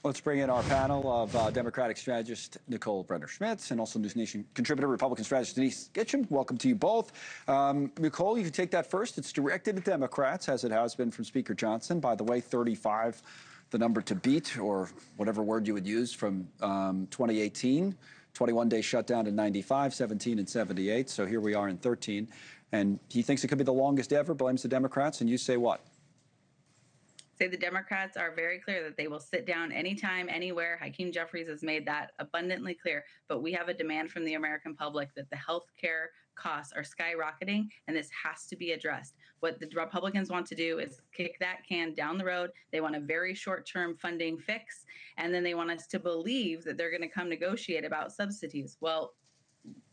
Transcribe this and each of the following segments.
Let's bring in our panel of Democratic strategist Nicole Brenner-Schmitz and also NewsNation contributor, Republican strategist Denise Gitsham. Welcome to you both. Nicole, you can take that first. It's directed at Democrats, as it has been from Speaker Johnson. By the way, 35, the number to beat, or whatever word you would use, from 2018. 21-day shutdown in 95, 17 and 78. So here we are in 13. And he thinks it could be the longest ever, blames the Democrats. And you say what? Say the Democrats are very clear that they will sit down anytime, anywhere. Hakeem Jeffries has made that abundantly clear. But we have a demand from the American public that the health care costs are skyrocketing, and this has to be addressed. What the Republicans want to do is kick that can down the road. They want a very short-term funding fix, and then they want us to believe that they're going to come negotiate about subsidies. Well,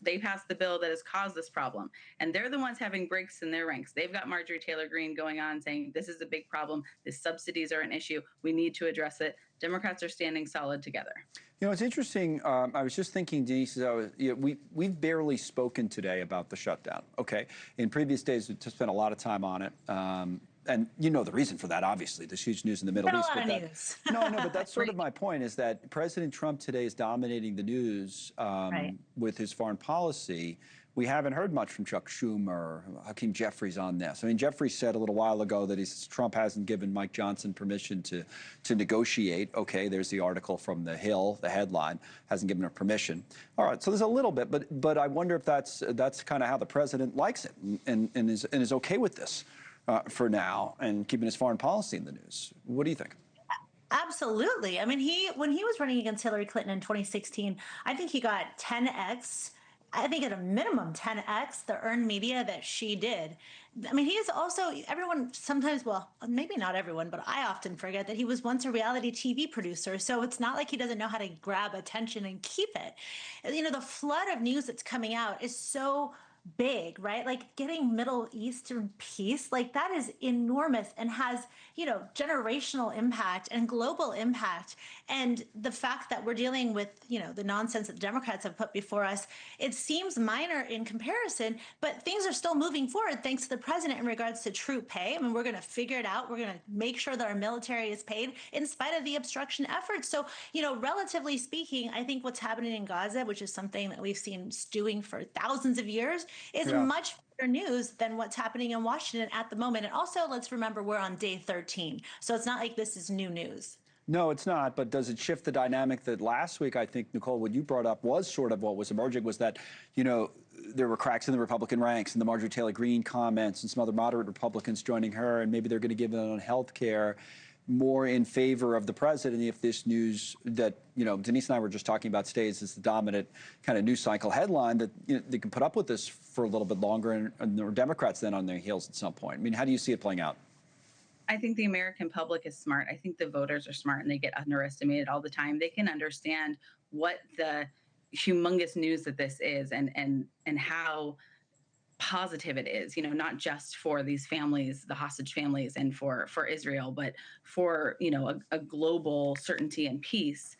they passed the bill that has caused this problem, and they're the ones having breaks in their ranks. They've got Marjorie Taylor Greene going on saying this is a big problem. The subsidies are an issue. We need to address it. Democrats are standing solid together. You know, it's interesting. I was just thinking, Denise, we've barely spoken today about the shutdown. Okay, in previous days, we've spent a lot of time on it. And you know the reason for that, obviously. There's huge news in the Middle East. No, but that's sort of my point, is that President Trump today is dominating the news with his foreign policy. We haven't heard much from Chuck Schumer or Hakeem Jeffries on this. I mean, Jeffries said a little while ago that Trump hasn't given Mike Johnson permission to negotiate. Okay, there's the article from The Hill, the headline, hasn't given her permission. All right, so there's a little bit, but I wonder if that's kind of how the president likes it and is okay with this. For now, and keeping his foreign policy in the news. What do you think? Absolutely. I mean, when he was running against Hillary Clinton in 2016, I think he got 10x. I think at a minimum 10x the earned media that she did. I mean, he is also, everyone sometimes, well, maybe not everyone, but I often forget that he was once a reality TV producer. So it's not like he doesn't know how to grab attention and keep it. You know, the flood of news that's coming out is so big, right? Like getting Middle Eastern peace, like that is enormous and has, you know, generational impact and global impact. And the fact that we're dealing with, you know, the nonsense that the Democrats have put before us, it seems minor in comparison, but things are still moving forward thanks to the president in regards to troop pay. I mean, we're going to figure it out. We're going to make sure that our military is paid in spite of the obstruction efforts. So, you know, relatively speaking, I think what's happening in Gaza, which is something that we've seen stewing for thousands of years, is much better news than what's happening in Washington at the moment. And also, let's remember, we're on day 13. So it's not like this is new news. No, it's not. But does it shift the dynamic that last week, I think, Nicole, what you brought up was sort of what was emerging, was that, you know, there were cracks in the Republican ranks and the Marjorie Taylor Greene comments and some other moderate Republicans joining her, and maybe they're going to give it on health care more in favor of the president if this news that, you know, Denise and I were just talking about stays as the dominant kind of news cycle headline, that, you know, they can put up with this for a little bit longer, and there are Democrats then on their heels at some point. I mean, how do you see it playing out? I think the American public is smart. I think the voters are smart, and they get underestimated all the time. They can understand what the humongous news that this is and how positive it is, you know, not just for these families, the hostage families, and for Israel, but for, you know, a global certainty and peace,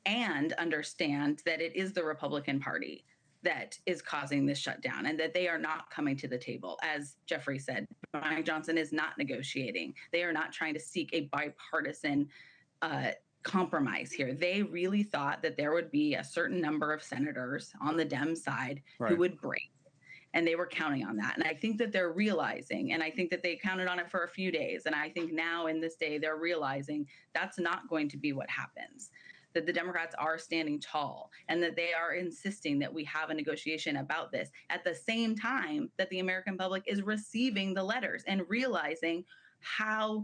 and understand that it is the Republican Party that is causing this shutdown and that they are not coming to the table. As Jeffrey said, Mike Johnson is not negotiating. They are not trying to seek a bipartisan compromise here. They really thought that there would be a certain number of senators on the Dem side who would break. And they were counting on that. And I think that they're realizing, and I think that they counted on it for a few days. And I think now in this day, they're realizing that's not going to be what happens, that the Democrats are standing tall and that they are insisting that we have a negotiation about this at the same time that the American public is receiving the letters and realizing how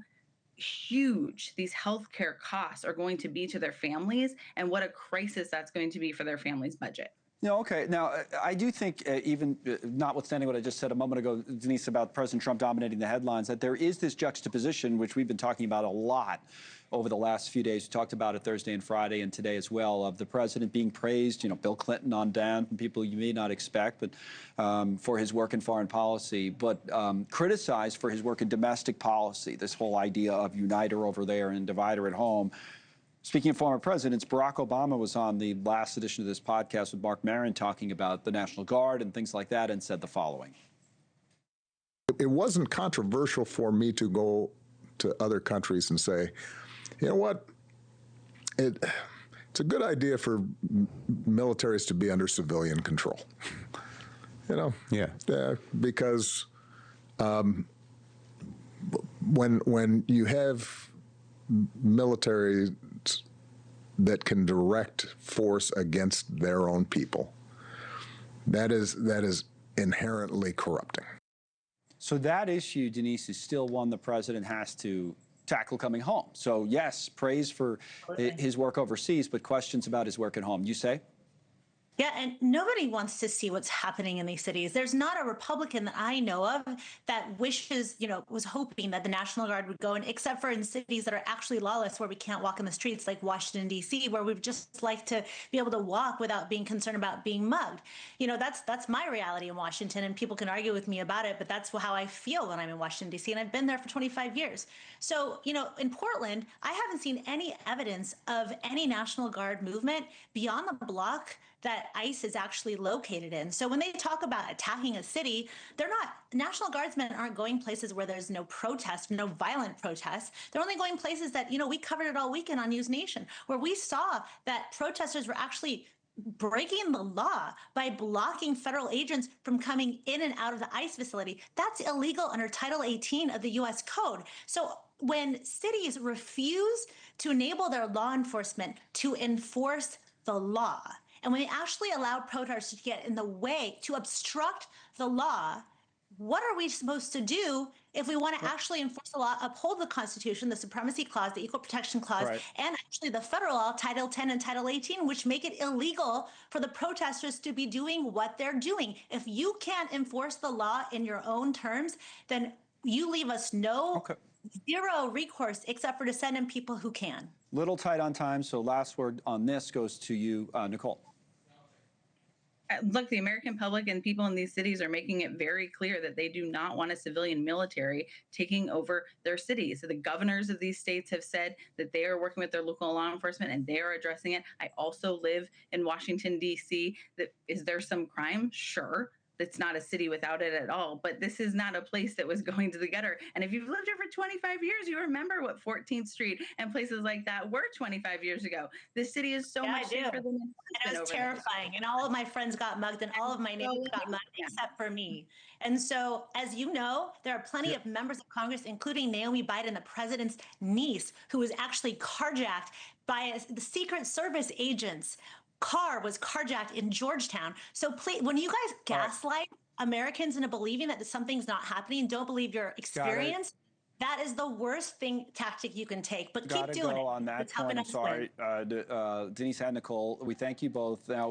huge these healthcare costs are going to be to their families and what a crisis that's going to be for their family's budget. No, okay. Now, I do think, even notwithstanding what I just said a moment ago, Denise, about President Trump dominating the headlines, that there is this juxtaposition, which we've been talking about a lot over the last few days. We talked about it Thursday and Friday and today as well, of the president being praised, you know, Bill Clinton on down, from people you may not expect, but for his work in foreign policy, but criticized for his work in domestic policy, this whole idea of uniter over there and divider at home. Speaking of former presidents, Barack Obama was on the last edition of this podcast with Mark Maron talking about the National Guard and things like that, and said the following. It wasn't controversial for me to go to other countries and say, you know what, it's a good idea for militaries to be under civilian control. You know, because when you have military that can direct force against their own people, that is inherently corrupting. So that issue, Denise, is still one the president has to tackle coming home. So yes, praise for his work overseas, but questions about his work at home. You say? Yeah, and nobody wants to see what's happening in these cities. There's not a Republican that I know of that wishes, was hoping that the National Guard would go in, except for in cities that are actually lawless, where we can't walk in the streets, like Washington, D.C., where we'd just like to be able to walk without being concerned about being mugged. That's my reality in Washington, and people can argue with me about it, but that's how I feel when I'm in Washington, D.C., and I've been there for 25 years. So, in Portland, I haven't seen any evidence of any National Guard movement beyond the block that ICE is actually located in. So when they talk about attacking a city, National Guardsmen aren't going places where there's no protest, no violent protests. They're only going places that, we covered it all weekend on NewsNation, where we saw that protesters were actually breaking the law by blocking federal agents from coming in and out of the ICE facility. That's illegal under Title 18 of the U.S. Code. So when cities refuse to enable their law enforcement to enforce the law, and when they actually allow protesters to get in the way, to obstruct the law, what are we supposed to do if we want to actually enforce the law, uphold the Constitution, the Supremacy Clause, the Equal Protection Clause, and actually the federal law, Title 10 and Title 18, which make it illegal for the protesters to be doing what they're doing? If you can't enforce the law in your own terms, then you leave us zero recourse except for to send in people who can. Little tight on time, so last word on this goes to you, Nicole. Look, the American public and people in these cities are making it very clear that they do not want a civilian military taking over their cities. So the governors of these states have said that they are working with their local law enforcement and they are addressing it. I also live in Washington, D.C. Is there some crime? Sure. It's not a city without it at all, but this is not a place that was going to the gutter. And if you've lived here for 25 years, you remember what 14th Street and places like that were 25 years ago. This city is so much safer than it was terrifying. And all of my friends got mugged and all of my neighbors got mugged except for me. And so, as you know, there are plenty of members of Congress, including Naomi Biden, the president's niece, who was actually carjacked by the Secret Service agents. Car was carjacked in Georgetown. So please, when you guys gaslight Americans into believing that something's not happening, don't believe your experience, that is the worst tactic you can take. But keep doing it. On that point. I'm sorry, Denise and Nicole. We thank you both. Now.